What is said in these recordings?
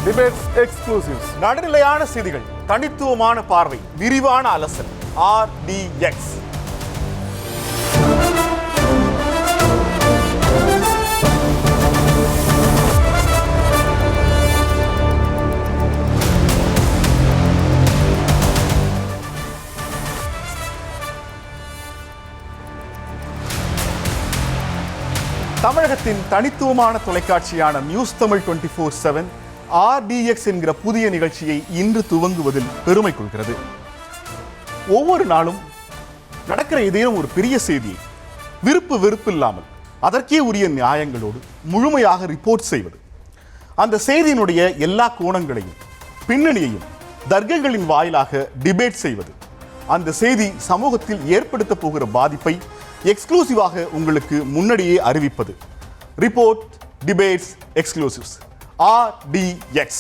Debates exclusives. நடுநிலையான செய்திகள், தனித்துவமான பார்வை, விரிவான அலசல். RDX. தமிழகத்தின் தனித்துவமான தொலைக்காட்சியான நியூஸ் தமிழ் 24/7 RDX என்கிற புதிய நிகழ்ச்சியை இன்று துவங்குவதில் பெருமை கொள்கிறது. ஒவ்வொரு நாளும் நடக்கிற ஏதேனும் ஒரு பெரிய செய்தியை விருப்பு இல்லாமல் அதற்கே உரிய நியாயங்களோடு முழுமையாக ரிப்போர்ட் செய்வது, அந்த செய்தியினுடைய எல்லா கோணங்களையும் பின்னணியையும் தர்க்கங்களின் வாயிலாக டிபேட் செய்வது, அந்த செய்தி சமூகத்தில் ஏற்படுத்த போகிற பாதிப்பை எக்ஸ்க்ளூசிவாக உங்களுக்கு முன்னாடியே அறிவிப்பது. Report, debates, exclusives. RDX.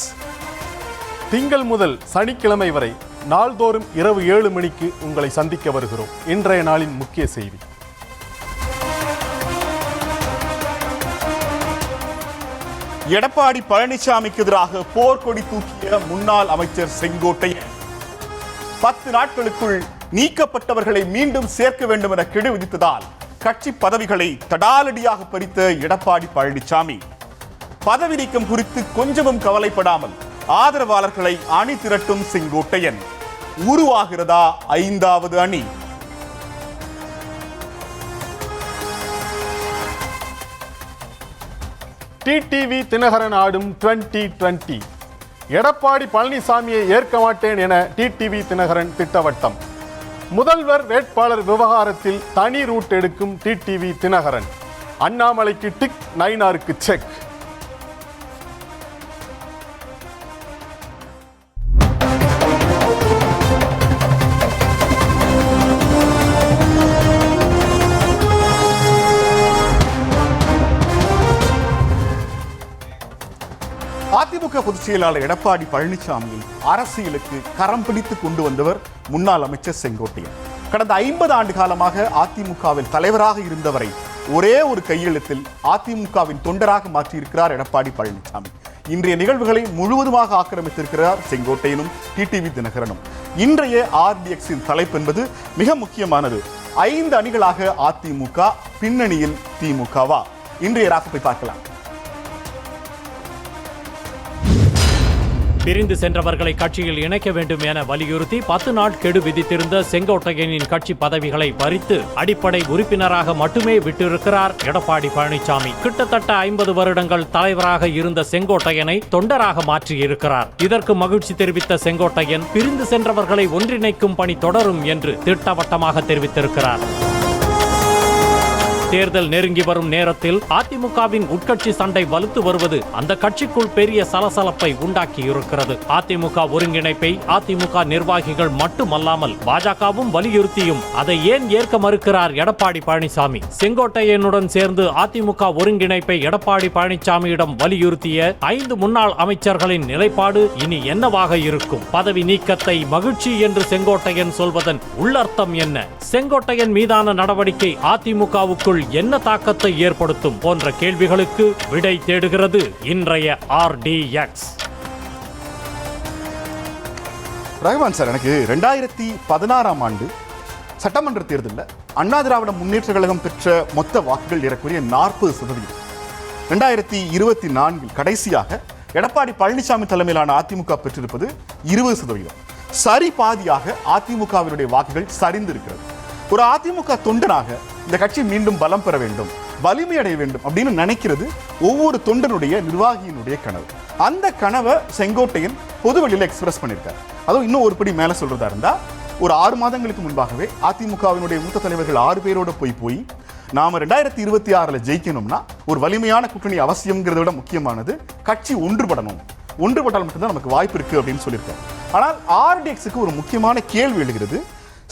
திங்கள் முதல் சனிக்கிழமை வரை நாள்தோறும் இரவு 7 மணிக்கு உங்களை சந்திக்க வருகிறோம். இன்றைய நாளின் முக்கிய செய்தி. எடப்பாடி பழனிசாமிக்கு எதிராக போர்க்கொடி தூக்கிய முன்னாள் அமைச்சர் செங்கோட்டையன் 10 நாட்களுக்குள் நீக்கப்பட்டவர்களை மீண்டும் சேர்க்க வேண்டும் என கெடு விதித்ததால் கட்சி பதவிகளை தடாலடியாக பறித்த எடப்பாடி பழனிசாமி பதவி நீக்கம் குறித்து கொஞ்சமும் கவலைப்படாமல் ஆதரவாளர்களை அணி திரட்டும் செங்கோட்டையன். உருவாகிறதா 5வது அணி? டிடிவி தினகரன் ஆடும் 2020. எடப்பாடி பழனிசாமியை ஏற்க மாட்டேன் என டிடிவி தினகரன் திட்டவட்டம். முதல்வர் வேட்பாளர் விவகாரத்தில் தனி ரூட் எடுக்கும் டிடிவி தினகரன். அண்ணாமலைக்கு டிக், நயினாருக்கு செக். அதிமுக பொதுச் செயலாளர் எடப்பாடி பழனிசாமியை அரசியலுக்கு கரம் பிடித்து கொண்டு வந்தவர் முன்னாள் அமைச்சர் செங்கோட்டையன். கடந்த 50 ஆண்டு காலமாக அதிமுகவில் தலைவராக இருந்தவரை ஒரே ஒரு கையெழுத்தில் அதிமுகவின் தொண்டராக மாற்றியிருக்கிறார் எடப்பாடி பழனிசாமி. இன்றைய நிகழ்வுகளை முழுவதுமாக ஆக்கிரமித்திருக்கிறார் செங்கோட்டையனும் டிடிவி தினகரனும். இன்றைய RDXின் தலைப்பு என்பது மிக முக்கியமானது. 5 அணிகளாக அதிமுக, பின்னணியில் திமுகவா? இன்றைய ராசிப்பை பார்க்கலாம். பிரிந்து சென்றவர்களை கட்சியில் இணைக்க வேண்டும் என வலியுறுத்தி 10 நாள் கெடு விதித்திருந்த செங்கோட்டையனின் கட்சி பதவிகளை பறித்து அடிப்படை உறுப்பினராக மட்டுமே விட்டிருக்கிறார் எடப்பாடி பழனிசாமி. கிட்டத்தட்ட 50 வருடங்கள் தலைவராக இருந்த செங்கோட்டையனை தொண்டராக மாற்றியிருக்கிறார். இதற்கு மகிழ்ச்சி தெரிவித்த செங்கோட்டையன் பிரிந்து சென்றவர்களை ஒன்றிணைக்கும் பணி தொடரும் என்று திட்டவட்டமாக தெரிவித்திருக்கிறார். தேர்தல் நெருங்கி வரும் நேரத்தில் அதிமுகவின் உட்கட்சி சண்டை வலுத்து வருவது அந்த கட்சிக்குள் பெரிய சலசலப்பை உண்டாக்கி இருக்கிறது. அதிமுக ஒருங்கிணைப்பை அதிமுக நிர்வாகிகள் மட்டுமல்லாமல் பாஜகவும் வலியுறுத்தியும் அதை ஏன் ஏற்க மறுக்கிறார் எடப்பாடி பழனிசாமி? செங்கோட்டையனுடன் சேர்ந்து அதிமுக ஒருங்கிணைப்பை எடப்பாடி பழனிசாமியிடம் வலியுறுத்திய 5 முன்னாள் அமைச்சர்களின் நிலைப்பாடு இனி என்னவாக இருக்கும்? பதவி நீக்கத்தை மகிழ்ச்சி என்று செங்கோட்டையன் சொல்வதன் உள்ளர்த்தம் என்ன? செங்கோட்டையன் மீதான நடவடிக்கை அதிமுகவுக்குள் என்ன தாக்கத்தை ஏற்படுத்தும் போன்ற கேள்விகளுக்கு விடை தேடுகிறது இன்றைய RDX. ரகுமான் சார், எனக்கு 2016ஆம் ஆண்டு சட்டமன்ற தேர்தலில் அண்ணா திராவிட முன்னேற்ற கழகம் பெற்ற மொத்த வாக்குகள் ஏறக்குறைய 40%. 2024 கடைசியாக எடப்பாடி பழனிசாமி தலைமையிலான அதிமுக பெற்றிருப்பது 20%. சரி பாதியாக அதிமுகவினுடைய வாக்குகள் சரிந்திருக்கிறது. ஒரு அதிமுக தொண்டனாக இந்த கட்சி மீண்டும் பலம் பெற வேண்டும், வலிமை அடைய வேண்டும் அப்படின்னு நினைக்கிறது ஒவ்வொரு தொண்டனுடைய நிர்வாகியினுடைய கனவு. அந்த கனவை செங்கோட்டையன் பொது வெளியில எக்ஸ்பிரஸ் பண்ணியிருக்காரு. அதுவும் இன்னும் ஒரு படி மேல சொல்றதா இருந்தா, ஒரு 6 மாதங்களுக்கு முன்பாகவே அதிமுகவினுடைய மூத்த தலைவர்கள் 6 பேரோட போய் நாம 2026 ஜெயிக்கணும்னா ஒரு வலிமையான கூட்டணி அவசியம்ங்கிறத விட முக்கியமானது கட்சி ஒன்றுபடணும், ஒன்றுபட்டால் மட்டும்தான் நமக்கு வாய்ப்பு இருக்கு அப்படின்னு சொல்லியிருக்காரு. ஆனால் RDXக்கு ஒரு முக்கியமான கேள்வி எழுகிறது.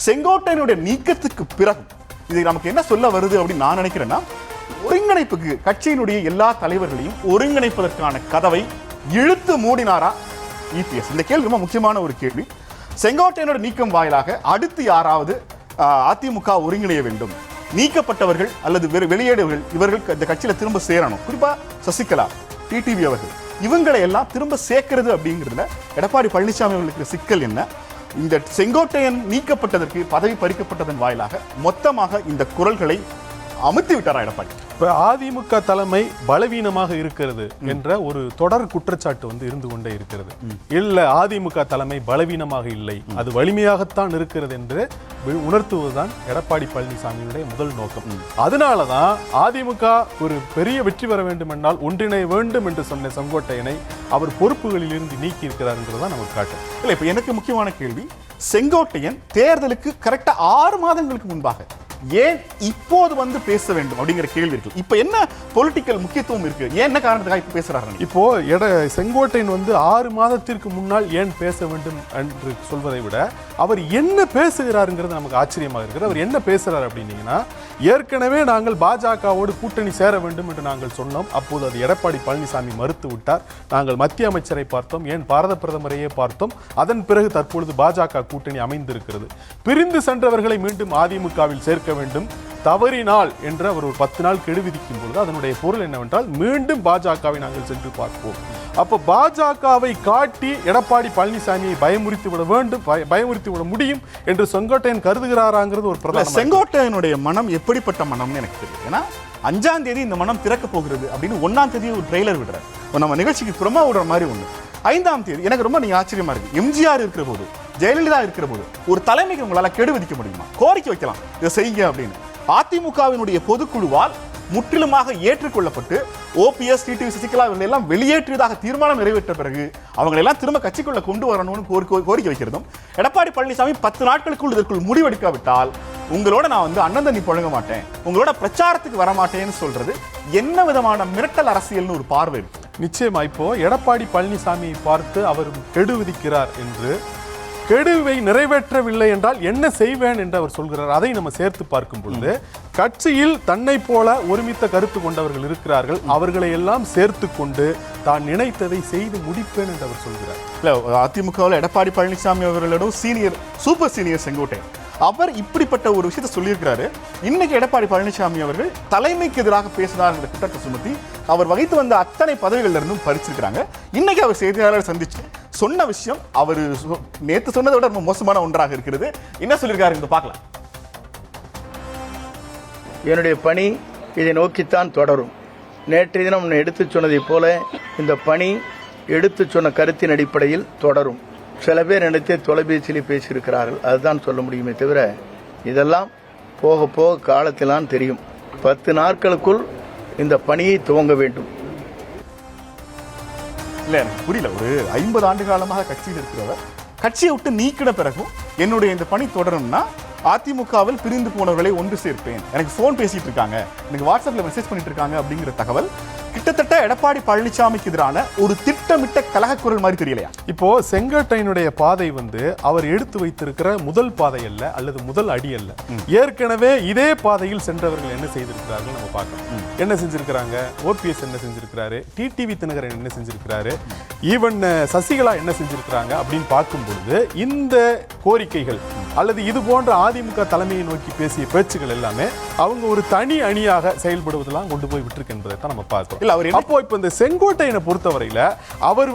செங்கோட்டையனுடைய நீக்கத்துக்கு பிறகு இது நமக்கு என்ன சொல்ல வருது அப்படின்னு நான் நினைக்கிறேன்னா, ஒருங்கிணைப்புக்கு கட்சியினுடைய எல்லா தலைவர்களையும் ஒருங்கிணைப்பதற்கான கதவை இழுத்து மூடினாரா EPS? இந்த கேள்வி ரொம்ப முக்கியமான ஒரு கேள்வி. செங்கோட்டையனோட நீக்கம் வாயிலாக அடுத்து யாராவது அதிமுக ஒருங்கிணைய வேண்டும், நீக்கப்பட்டவர்கள் அல்லது வெளியேடுகள் இவர்கள் இந்த கட்சியில திரும்ப சேரணும், குறிப்பா சசிகலா, டிடிவி அவர்கள் இவங்களை எல்லாம் திரும்ப சேர்க்கிறது அப்படிங்கிறதுல எடப்பாடி பழனிசாமி அவர்களுக்கு சிக்கல் என்ன? இந்த செங்கோட்டையன் நீக்கப்பட்டதற்கு, பதவி பறிக்கப்பட்டதன் வாயிலாக மொத்தமாக இந்த குரல்களை அமுத்தி விட்டாரா எடப்பாடி? இப்ப அதிமுக தலைமை பலவீனமாக இருக்கிறது என்ற ஒரு தொடர் குற்றச்சாட்டு இருந்து கொண்டே இருக்கிறது. இல்ல, அதிமுக தலைமை பலவீனமாக இல்லை, அது வலிமையாகத்தான் இருக்கிறது என்று உணர்த்துவதுதான் எடப்பாடி பழனிசாமியுடைய முதல் நோக்கம். அதனாலதான் அதிமுக ஒரு பெரிய வெற்றி பெற வேண்டும் என்றால் ஒன்றிணைய வேண்டும் என்று சொன்ன செங்கோட்டையனை அவர் பொறுப்புகளில் இருந்து நீக்கி இருக்கிறார் என்றுதான் நமக்கு காட்டும். இல்ல, இப்ப எனக்கு முக்கியமான கேள்வி, செங்கோட்டையன் தேர்தலுக்கு கரெக்டா 6 மாதங்களுக்கு முன்பாக ஏன் இப்போது பேச வேண்டும் அப்படிங்கிற கேள்வி இருக்கு. இப்ப என்ன பொலிட்டிக்கல் முக்கியத்துவம் இருக்கு? ஏன் என்ன காரணத்துக்காக இப்ப பேசுறாரு? இப்போ செங்கோட்டையன் 6 மாதத்திற்கு முன்னால் ஏன் பேச வேண்டும் என்று சொல்வதை விட அவர் என்ன பேசுகிறாருங்கிறது நமக்கு ஆச்சரியமாக இருக்கிறது. அவர் என்ன பேசுறாரு அப்படின்னீங்கன்னா, ஏற்கனவே நாங்கள் பாஜகவோடு கூட்டணி சேர வேண்டும் என்று நாங்கள் சொன்னோம். அப்போது அது எடப்பாடி பழனிசாமி மறுத்து விட்டார். நாங்கள் மத்திய அமைச்சரை பார்த்தோம், ஏன் பாரத பிரதமரையே பார்த்தோம். அதன் பிறகு தற்பொழுது பாஜக கூட்டணி அமைந்திருக்கிறது. பிரிந்து சென்றவர்களை மீண்டும் அதிமுகவில் சேர்க்க வேண்டும். தவறினால் என்று அவர் ஒரு 10 நாள் கெடு விதிக்கும் பொழுது அதனுடைய பொருள் என்னவென்றால் மீண்டும் பாஜகவை நாங்கள் சென்று பார்ப்போம். அப்ப பாஜகவை காட்டி எடப்பாடி பழனிசாமியை பயமுறுத்தி விட வேண்டும், பயமுறுத்தி விட முடியும் என்று செங்கோட்டையன் கருதுகிறாராங்கிறது ஒரு பிரதான. செங்கோட்டையனுடைய மனம் எப்படிப்பட்ட மனம்னு எனக்கு தெரியும். ஏன்னா 5ஆம் தேதி இந்த மனம் திறக்க போகிறது அப்படின்னு 1ஆம் தேதி ஒரு ட்ரெய்லர் விடுறாரு. நம்ம நிகழ்ச்சிக்கு புறமா விடுற மாதிரி ஒண்ணு. 5ஆம் தேதி எனக்கு ரொம்ப நீங்க ஆச்சரியமா இருக்கு. எம்ஜிஆர் இருக்கிற போது, ஜெயலலிதா இருக்கிற போது ஒரு தலைமைக்கு உங்களால கெடு விதிக்க முடியுமா? கோரிக்கை வைக்கலாம், இதை செய்யுங்க அப்படின்னு. அதிமுகவினுடைய பொதுக்குழுவால் முற்றிலுமாக ஏற்றுக்கொள்ளப்பட்டு ஓபிஎஸ், டிடிவி சசிகலா இவர்கள் எல்லாம் வெளியேற்றியதாக தீர்மானம் நிறைவேற்ற பிறகு அவங்க எல்லாம் திரும்ப கட்சிக்குள்ள கொண்டு வரணும்னு கோரிக்கை வைக்கிறதும், எடப்பாடி பழனிசாமி 10 நாட்களுக்குள் இதற்குள் முடிவெடுக்காவிட்டால் உங்களோட நான் அண்ணன் தண்ணி புழங்க மாட்டேன், உங்களோட பிரச்சாரத்துக்கு வர மாட்டேன்னு சொல்றது என்ன விதமான மிரட்டல் அரசியல்னு ஒரு பார்வை இருக்கு. நிச்சயமா இப்போ எடப்பாடி பழனிசாமியை பார்த்து அவர் கெடு விதிக்கிறார் என்று, கெடுவை நிறைவேற்றவில்லை என்றால் என்ன செய்வேன் என்று அவர் சொல்கிறார். அதை நம்ம சேர்த்து பார்க்கும் பொழுது கட்சியில் தன்னை போல ஒருமித்த கருத்து கொண்டவர்கள் இருக்கிறார்கள், அவர்களை எல்லாம் சேர்த்து கொண்டு தான் நினைத்ததை செய்து முடிப்பேன் என்று அவர் சொல்கிறார். இல்ல, அதிமுகவில் எடப்பாடி பழனிசாமி அவர்களிடம் சூப்பர் சீனியர் செங்கோட்டையன் அவர் இப்படிப்பட்ட ஒரு விஷயத்தை சொல்லியிருக்கிறாரு. இன்னைக்கு எடப்பாடி பழனிசாமி அவர்கள் தலைமைக்கு எதிராக பேசினார் என்ற குற்றத்தை சுமத்தி அவர் வகித்து வந்த அத்தனை பதவிகள்ல இருந்தும் பறிச்சிருக்கிறாங்க. இன்னைக்கு அவர் செய்தியாளர் சந்திச்சு சொன்ன விஷயம் அவர் நேற்று சொன்னதை விட ரொம்ப மோசமான ஒன்றாக இருக்கிறது. என்ன சொல்லியிருக்காரு பார்க்கலாம். என்னுடைய பணி இதை நோக்கித்தான் தொடரும். நேற்றைய தினம் எடுத்து சொன்னதைப் போல இந்த பணி எடுத்து சொன்ன கருத்தின் அடிப்படையில் தொடரும். சில பேர் நினைத்தே தொலைபேசியில் பேசியிருக்கிறார்கள், அதுதான் சொல்ல முடியுமே தவிர இதெல்லாம் போக போக காலத்திலான் தெரியும். 10 நாட்களுக்குள் இந்த பணியை துவங்க வேண்டும். இல்ல, எனக்கு புரியல. ஒரு 50 ஆண்டு காலமாக கட்சியில் இருக்கிறவர் கட்சியை விட்டு நீக்கின பிறகும் என்னுடைய இந்த பணி தொடரும்னா அதிமுகவில் பிரிந்து போனவர்களை ஒன்று சேர்ப்பேன், எனக்கு போன் பேசிட்டு இருக்காங்க, எனக்கு வாட்ஸ்அப்ல மெசேஜ் பண்ணிட்டு இருக்காங்க அப்படிங்கிற தகவல் கிட்டத்தட்ட எடப்பாடி பழனிசாமிக்கு எதிரான ஒரு திட்டமிட்ட கலகக்குரல் மாதிரி தெரியலையா? இப்போ செங்கோட்டையனுடைய பாதை அவர் எடுத்து வைத்திருக்கிற முதல் பாதை அல்ல, அல்லது முதல் அடி அல்ல. ஏற்கனவே இதே பாதையில் சென்றவர்கள் என்ன செய்திருக்கிறார்கள் நம்ம பார்க்கணும். என்ன செஞ்சிருக்கிறாங்க? ஓபிஎஸ் என்ன செஞ்சிருக்கிறாரு, டிடிவி தினகரன் என்ன செஞ்சிருக்கிறாரு, ஈவன் சசிகலா என்ன செஞ்சிருக்கிறாங்க அப்படின்னு பார்க்கும் பொழுது இந்த கோரிக்கைகள் அல்லது இது போன்ற அதிமுக தலைமையை நோக்கி பேசிய பேச்சுகள் எல்லாமே அவங்க ஒரு தனி அணியாக செயல்படுவதெல்லாம் கொண்டு போய் விட்டுருக்கு என்பதை தான் நம்ம பார்க்கிறோம். அப்போ இப்ப இந்த செங்கோட்டையனை பொறுத்தவரையில அவர்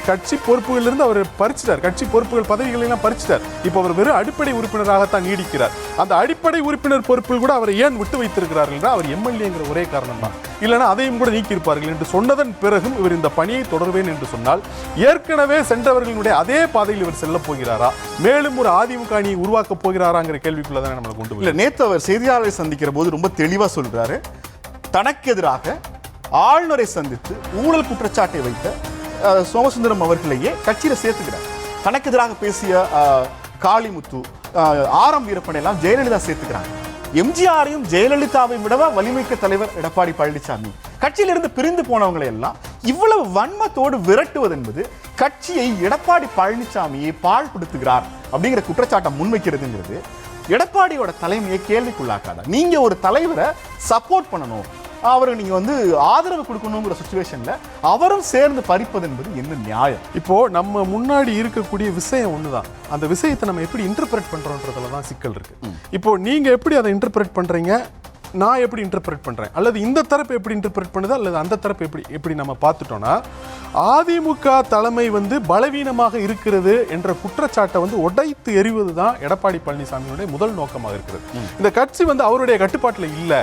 கட்சி பொறுப்புகளிலிருந்து அவர் பறிச்சிட்டார், கட்சி பொறுப்புகள் பதவிகளை எல்லாம் பறிச்சிட்டார். இப்ப அவர் வெறும் அடிப்படை உறுப்பினராகத்தான் நீடிக்கிறார். அந்த அடிப்படை உறுப்பினர் பொறுப்பில் கூட அவரை ஏன் விட்டு வைத்திருக்கிறார்கள்? அவர் எம்எல்ஏங்கிற ஒரே காரணம் தான். இல்லைன்னா அதையும் கூட நீக்கி இருப்பார்கள் என்று சொன்னதன் பிறகும் இவர் இந்த பணியை தொடர்வேன் என்று சொன்னால் ஏற்கனவே சென்றவர்களுடைய அதே பாதையில் இவர் செல்ல போகிறாரா, மேலும் ஒரு அதிமுக அணியை உருவாக்க போகிறாராங்கிற கேள்விக்குள்ளதான் நம்மளை கொண்டு போய். நேற்று அவர் செய்தியாளரை சந்திக்கிற போது ரொம்ப தெளிவா சொல்றாரு, தனக்கு எதிராக ஆளுநரை சந்தித்து ஊழல் குற்றச்சாட்டை வைத்த சோமசுந்தரம் அவர்களையே கட்சியில சேர்த்துக்கிறார். தனக்கு எதிராக பேசிய காளிமுத்து, ஆரம் வீரப்பனை எல்லாம் ஜெயலலிதா சேர்த்துக்கிறாங்க. எம்ஜிஆரையும் ஜெயலலிதாவை விடவா வலிமைக்க தலைவர் எடப்பாடி பழனிசாமி. கட்சியிலிருந்து பிரிந்து போனவங்களை எல்லாம் இவ்வளவு வன்மத்தோடு விரட்டுவது என்பது கட்சியை எடப்பாடி பழனிசாமியை பாழ்படுத்துகிறார் அப்படிங்கிற குற்றச்சாட்டை முன்வைக்கிறதுங்கிறது எடப்பாடியோட தலைமையை கேள்விக்குள்ளாக்காத. நீங்க ஒரு தலைவரை சப்போர்ட் பண்ணணும், அவருக்கு நீங்க ஆதரவு கொடுக்கணுங்கிற சிச்சுவேஷன்ல அவரும் சேர்ந்து பறிப்பது என்பது என்ன நியாயம்? இப்போ நம்ம முன்னாடி இருக்கக்கூடிய விஷயம் ஒண்ணுதான், அந்த விஷயத்தை நம்ம எப்படி இன்டர்பிரட் பண்றோம்ன்றதுல தான் சிக்கல் இருக்கு. இப்போ நீங்க எப்படி அதை இன்டர்பிரட் பண்றீங்க, நான் எப்படி இன்டர்பிரட் பண்றேன், அல்லது இந்த தரப்பு எப்படி இன்டர்பிரட் பண்ணுது, அல்லது அந்த தரப்பு எப்படி நம்ம பார்த்துட்டோம்னா, அதிமுக தலைமை பலவீனமாக இருக்கிறது என்ற குற்றச்சாட்டை உடைத்து எறிவது தான் எடப்பாடி பழனிசாமியுடைய முதல் நோக்கமாக இருக்கிறது. இந்த கட்சி அவருடைய கட்டுப்பாட்டில் இல்லை,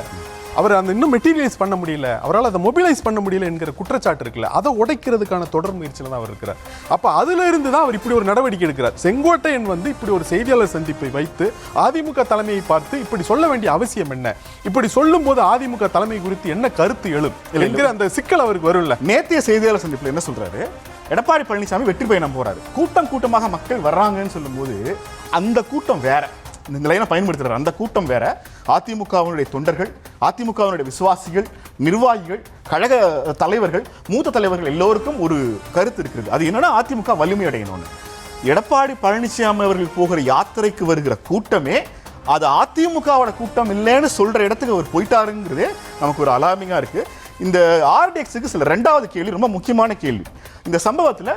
அவர் அந்த இன்னும் மெட்டீரியலைஸ் பண்ண முடியல, அவரால் அதை மொபிலைஸ் பண்ண முடியல என்கிற குற்றச்சாட்டு இருக்குல்ல, அதை உடைக்கிறதுக்கான தொடர் முயற்சியில் தான் அவர் இருக்கிறார். அப்போ அதுல இருந்து தான் அவர் இப்படி ஒரு நடவடிக்கை எடுக்கிறார். செங்கோட்டையன் இப்படி ஒரு செய்தியாளர் சந்திப்பை வைத்து அதிமுக தலைமையை பார்த்து இப்படி சொல்ல வேண்டிய அவசியம் என்ன, இப்படி சொல்லும் போது அதிமுக தலைமை குறித்து என்ன கருத்து எழும் என்கிற அந்த சிக்கல் அவருக்கு வரும்ல. நேத்திய செய்தியாளர் சந்திப்பில் என்ன சொல்றாரு, எடப்பாடி பழனிசாமி வெற்றி பயணம் போறாரு, கூட்டமாக மக்கள் வர்றாங்கன்னு சொல்லும்போது அந்த கூட்டம் வேற, இந்த லைனை பயன்படுத்துறாரு, அந்த கூட்டம் வேற, அதிமுகவினுடைய தொண்டர்கள், அதிமுகவினுடைய விசுவாசிகள், நிர்வாகிகள், கழக தலைவர்கள், மூத்த தலைவர்கள் எல்லோருக்கும் ஒரு கருத்து இருக்கிறது. அது என்னன்னா அதிமுக வலிமை அடையணும்னு. எடப்பாடி பழனிசாமி அவர்கள் போகிற யாத்திரைக்கு வருகிற கூட்டமே அது அதிமுகவோட கூட்டம் இல்லைன்னு சொல்ற இடத்துக்கு அவர் போயிட்டாருங்கிறதே நமக்கு ஒரு அலார்மிங்கா இருக்கு. இந்த ஆர்டிஎக்ஸுக்கு சில ரெண்டாவது கேள்வி ரொம்ப முக்கியமான கேள்வி. இந்த சம்பவத்தில்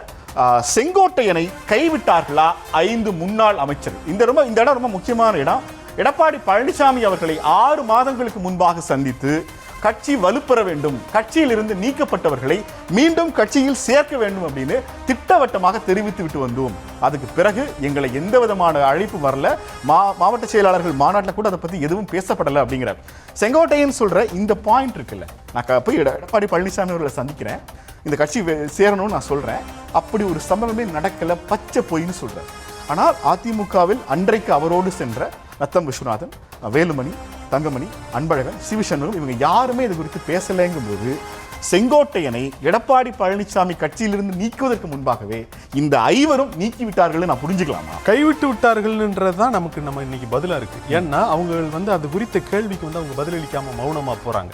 செங்கோட்டையனை கைவிட்டார்களா 5 முன்னாள் அமைச்சர்கள்? இந்த இடம் ரொம்ப முக்கியமான இடம். எடப்பாடி பழனிசாமி அவர்களை 6 மாதங்களுக்கு முன்பாக சந்தித்து கட்சி வலுப்பெற வேண்டும், கட்சியில் இருந்து நீக்கப்பட்டவர்களை மீண்டும் கட்சியில் சேர்க்க வேண்டும் அப்படின்னு திட்டவட்டமாக தெரிவித்து விட்டு வந்தோம். அதுக்கு பிறகு எங்களை எந்த விதமான அழைப்பு வரல, மாவட்ட செயலாளர்கள் மாநாட்டில் கூட அதை பத்தி எதுவும் பேசப்படலை அப்படிங்கிறார். செங்கோட்டையன் சொல்ற இந்த பாயிண்ட் இருக்குல்ல, நான் போய் எடப்பாடி பழனிசாமி அவர்களை சந்திக்கிறேன், இந்த கட்சி சேரணும்னு நான் சொல்றேன், அப்படி ஒரு சம்பவமே நடக்கல, பச்சை பொய்ன்னு சொல்றேன். ஆனால் அதிமுகவில் அன்றைக்கு அவரோடு சென்ற நத்தம் விஸ்வநாதன், வேலுமணி, தங்கமணி, அன்பழகன், சிவசண்முகம் இவங்க யாருமே இது குறித்து பேசலைங்கும் போது செங்கோட்டையனை எடப்பாடி பழனிசாமி கட்சியிலிருந்து நீக்குவதற்கு முன்பாகவே இந்த 5 நீக்கிவிட்டார்கள் நான் புரிஞ்சுக்கலாமா? கைவிட்டு விட்டார்கள்ன்றதுதான் நமக்கு இன்னைக்கு பதிலா இருக்கு. ஏன்னா அவங்க அது குறித்த கேள்விக்கு அவங்க பதிலளிக்காம மௌனமா போறாங்க.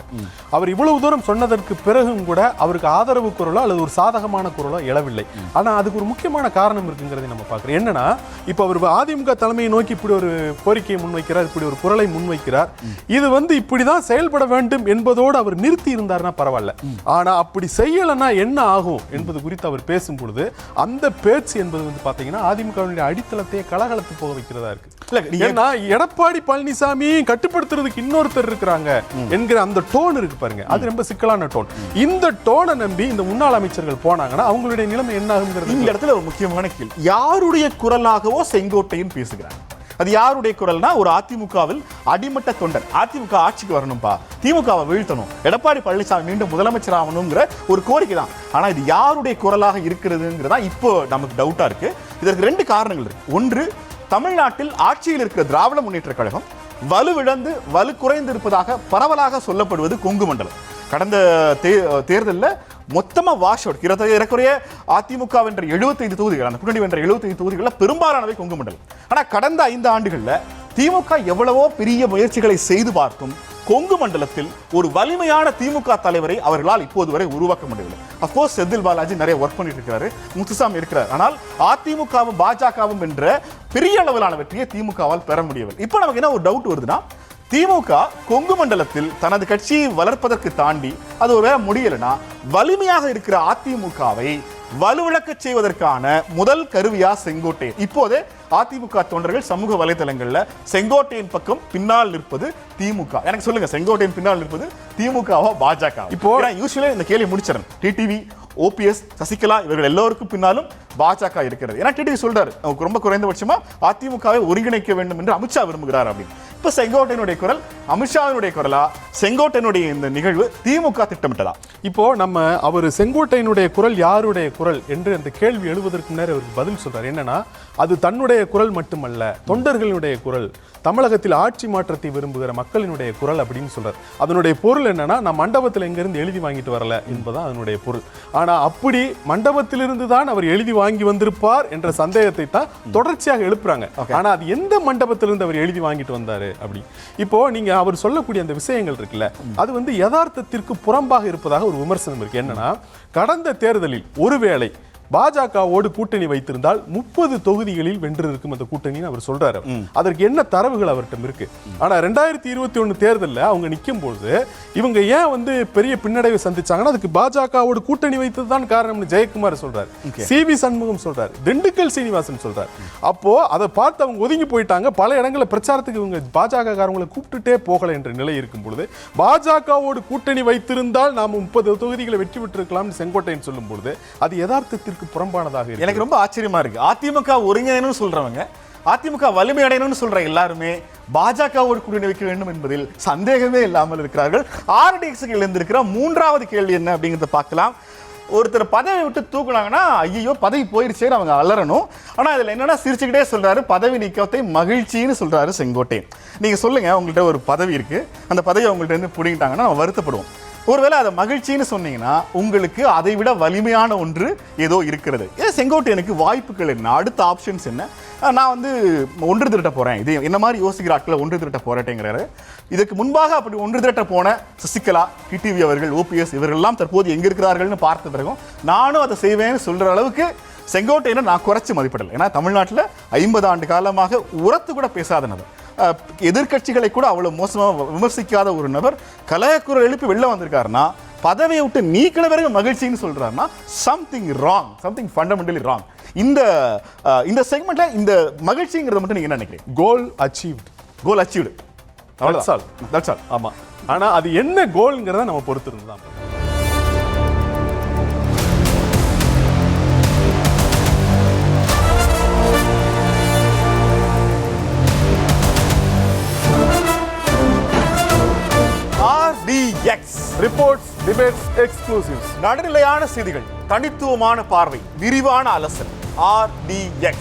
அவர் இவ்வளவு தூரம் சொன்னதற்கு பிறகும் கூட அவருக்கு ஆதரவு குரலோ அல்லது ஒரு சாதகமான குரலோ எழவில்லை. ஆனா அதுக்கு ஒரு முக்கியமான காரணம் இருக்குங்கிறதை நம்ம பார்க்கிறோம். என்னன்னா, இப்ப அவர் அதிமுக தலைமையை நோக்கி இப்படி ஒரு கோரிக்கையை முன்வைக்கிறார், இப்படி ஒரு குரலை முன்வைக்கிறார். இது இப்படிதான் செயல்பட வேண்டும் என்பதோடு அவர் நிறுத்தி இருந்தார்னா பரவாயில்ல. ஆனா அப்படி செய்யலன்னா என்ன ஆகும் என்பது குறித்து அவர் பேசும் பொழுது அந்த பேச்சு என்பது பாத்தீங்கன்னா அதிமுகவினுடைய அடித்தளத்தையே கலகலத்து போக வைக்கிறதா இருக்கு. ஏன்னா எடப்பாடி பழனிசாமி கட்டுப்படுத்துறதுக்கு இன்னொருத்தர் இருக்கிறாங்க என்கிற அந்த டோன் இருக்கு பாருங்க, அது ரொம்ப சிக்கலான டோன். இந்த டோனை நம்பி இந்த முன்னாள் அமைச்சர்கள் போனாங்கன்னா அவங்களுடைய நிலைமை என்ன ஆகுங்கிறது இந்த இடத்துல ஒரு முக்கியமான கேள்வி. யாருடைய குரலாகவோ செங்கோட்டையன் பேசுகிறார்? அது யாருடைய குரல்னா, ஒரு அதிமுகவில் அடிமட்ட தொண்டர், அதிமுக ஆட்சிக்கு வரணும்பா, திமுகவை வீழ்த்தணும், எடப்பாடி பழனிசாமி மீண்டும் முதலமைச்சர் ஆகணுங்கிற ஒரு கோரிக்கை தான். ஆனா இது யாருடைய குரலாக இருக்கிறதுங்கிறதா இப்போ நமக்கு டவுட்டா இருக்கு. இதற்கு 2 காரணங்கள் இருக்கு. ஒன்று, தமிழ்நாட்டில் ஆட்சியில் இருக்கிற திராவிட முன்னேற்ற கழகம் வலுவிழந்து வலு குறைந்து இருப்பதாக பரவலாக சொல்லப்படுவது கொங்கு மண்டலம். கடந்த தேர்தலில் மொத்தமா வாஷ் அவுட், ஏறக்குறைய அதிமுக வென்ற 75 தொகுதிகள், அந்த கூட்டணி வென்ற 75 தொகுதிகளில் பெரும்பாலானவை கொங்கு மண்டலம். ஆனா கடந்த 5 ஆண்டுகள்ல திமுக எவ்வளவோ பெரிய முயற்சிகளை செய்து பார்த்தும் கொங்கு மண்டலத்தில் ஒரு வலிமையான திமுக தலைவரை அவர்களால் இப்போது வரை உருவாக்க முடியவில்லை. அப்கோர்ஸ் செந்தில் பாலாஜி நிறைய ஒர்க் பண்ணிட்டு இருக்கிறாரு, முத்துசாமி இருக்கிறார். ஆனால் அதிமுகவும் பாஜகவும் என்ற பெரிய அளவிலான வெற்றியை திமுகவால் பெற முடியவில்லை. இப்போ நமக்கு என்ன ஒரு டவுட் வருதுன்னா, திமுக கொங்கு மண்டலத்தில் தனது கட்சியை வளர்ப்பதற்கு தாண்டி அது ஒரு முடியலனா வலிமையாக இருக்கிற அதிமுகவை வலுவிழக்க செய்வதற்கான முதல் கருவியா செங்கோட்டையன். இப்போதே அதிமுக தொண்டர்கள் சமூக வலைதளங்கள்ல செங்கோட்டையின் பக்கம் பின்னால் நிற்பது திமுக. எனக்கு சொல்லுங்க, செங்கோட்டையின் பின்னால் நிற்பது திமுகவா பாஜக? இப்போ யூசுவலா இந்த கேள்வி முடிச்சிடறேன். டிடிவி, ஓபிஎஸ், சசிகலா இவர்கள் எல்லோருக்கும் பின்னாலும் பாஜக இருக்கிறது. ஏன்னா டிடிவி சொல்றாரு, ரொம்ப குறைந்தபட்சமா அதிமுகவை ஒருங்கிணைக்க வேண்டும் என்று அமித்ஷா விரும்புகிறார் அப்படின்னு. இப்ப செங்கோட்டையனுடைய குரல் அமித்ஷாவினுடைய குரலா, செங்கோட்டையனுடைய இந்த நிகழ்வு திமுக திட்டமிட்டதா? இப்போ நம்ம அவர் செங்கோட்டையனுடைய குரல் யாருடைய குரல் என்று அந்த கேள்வி எழுவதற்கு முன்னர் அவருக்கு பதில் சொல்றாரு. என்னன்னா, அது தன்னுடைய குரல் மட்டுமல்ல, தொண்டர்களுடைய குரல், தமிழகத்தில் ஆட்சி மாற்றத்தை விரும்புகிற மக்களினுடைய குரல் அப்படின்னு சொல்றாரு. அதனுடைய பொருள் என்னன்னா, நான் மண்டபத்தில் எங்கிருந்து எழுதி வாங்கிட்டு வரல என்பதான் அதனுடைய பொருள். ஆனா அப்படி மண்டபத்திலிருந்து தான் அவர் எழுதி வாங்கி வந்திருப்பார் என்ற சந்தேகத்தை தான் தொடர்ச்சியாக எழுப்புறாங்க. ஆனா அது எந்த மண்டபத்திலிருந்து அவர் எழுதி வாங்கிட்டு வந்தாரு அப்படி? இப்போ நீங்க அவர் சொல்லக்கூடிய அந்த விஷயங்கள் இருக்குல்ல, அது யதார்த்தத்திற்கு புறம்பாக இருப்பதாக ஒரு விமர்சனம் இருக்கு. என்னன்னா, கடந்த தேர்தலில் ஒருவேளை பாஜகவோடு கூட்டணி வைத்திருந்தால் 30 தொகுதிகளில் வென்றிருக்கும் அந்த கூட்டணின்னு அவர் சொல்றாரு. அதற்கு என்ன தரவுகள் அவர்கிட்ட இருக்கு? ஆனா 2021 தேர்தலில் அவங்க நிற்கும் பொழுது இவங்க ஏன் வந்து பெரிய பின்னடைவை சந்திச்சாங்கன்னா அதுக்கு பாஜகவோடு கூட்டணி வைத்தது தான் காரணம்னு ஜெயக்குமார் சொல்றாரு, சிவி சண்முகம் சொல்றாரு, திண்டுக்கல் சீனிவாசன் சொல்றாரு. அப்போ அதை பார்த்து அவங்க ஒதுங்கி போயிட்டாங்க. பல இடங்களில் பிரச்சாரத்துக்கு இவங்க பாஜக காரங்களை கூப்பிட்டுட்டே போகல என்ற நிலை இருக்கும் பொழுது பாஜகவோடு கூட்டணி வைத்திருந்தால் நாம 30 தொகுதிகளை வெற்றி பெற்றிருக்கலாம் செங்கோட்டையன் சொல்லும் பொழுது அது யதார்த்தத்திற்கு புறம்பானதாக இருக்கு. எனக்கு ரொம்ப ஆச்சரியமா இருக்கு. அதிமுக ஒருங்கிணைன்னு சொல்றவங்க, அதிமுக வலிமை அடையணும்னு சொல்ற எல்லாருமே பாஜகவோடு கூட்டணி வைக்க வேண்டும் என்பதில் சந்தேகமே இல்லாமல் இருக்கிறார்கள். ஆர்டிஎக்ஸ்க்கு எழுந்திருக்கிற மூன்றாவது கேள்வி என்ன அப்படிங்கிறத பார்க்கலாம். ஒருத்தர் பதவி விட்டு தூக்குனாங்கன்னா ஐயோ பதவி போயிருச்சேன்னு அவங்க அலறணும். ஆனா இதுல என்னன்னா சிரிச்சுக்கிட்டே சொல்றாரு பதவி நீக்கத்தை மகிழ்ச்சின்னு சொல்றாரு செங்கோட்டையன். நீங்க சொல்லுங்க, உங்கள்கிட்ட ஒரு பதவி இருக்கு, அந்த பதவியை உங்கள்கிட்ட இருந்து பிடிங்கிட்டாங்கன்னா நம்ம வருத்தப்படுவோம். ஒருவேளை அதை மகிழ்ச்சின்னு சொன்னீங்கன்னா உங்களுக்கு அதை விட வலிமையான ஒன்று ஏதோ இருக்கிறது. செங்கோட்டையனுக்கு வாய்ப்புகள் என்ன, அடுத்த ஆப்ஷன்ஸ் என்ன? நான் வந்து ஒன்று திரட்ட போறேன், இது என்ன மாதிரி யோசிக்கிற ஆட்களை ஒன்று திரட்ட போராட்டங்கிறாரு. இதுக்கு முன்பாக அப்படி ஒன்று திரட்ட போன சசிகலா, டிடிவி அவர்கள், ஓபிஎஸ் இவர்கள்லாம் தற்போது எங்க இருக்கிறார்கள்னு பார்த்த பிறகும் நானும் அதை செய்வேன்னு சொல்ற அளவுக்கு செங்கோட்டையனை நான் குறைச்சி மதிப்பிடலை. ஏன்னா தமிழ்நாட்டில் 50 ஆண்டு காலமாக உரத்து கூட பேசாத நபர், எதிர்கட்சிகளை கூட அவ்வளவு மோசமாக விமர்சிக்காத ஒரு நபர் கலயக்குரல் எழுப்பி வெளில வந்திருக்காருன்னா, பதவியை விட்டு நீக்கின பிறகு மகிழ்ச்சின்னு சொல்றாருன்னா something wrong, something fundamentally wrong. இந்த செக்மெண்ட்ல இந்த மகிழ்ச்சிங்கிறத மட்டும் நீங்க என்ன நினைக்கிறீங்க? Goal achieved, goal achieved, that's all. ஆமா, ஆனா அது என்ன கோல்ங்கிறத நம்ம பொறுத்து இருந்துதான். Reports, debates, exclusives. நடுநிலையான செய்திகள், தனித்துவமான பார்வை, விரிவான அலசல். RDX.